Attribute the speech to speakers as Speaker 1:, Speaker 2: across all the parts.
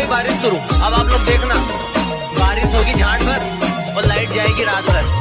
Speaker 1: गई बारिश शुरू। अब आप लोग देखना, बारिश होगी झाड़ भर और लाइट जाएगी रात भर।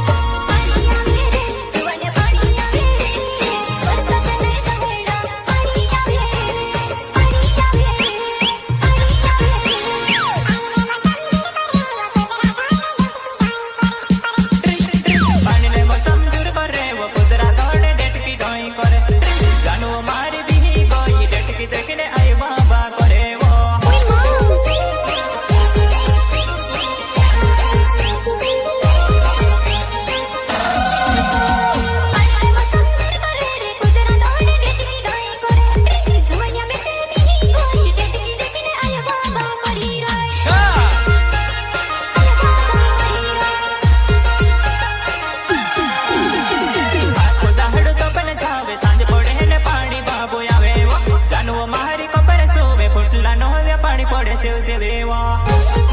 Speaker 2: पानी पड़े से देवा।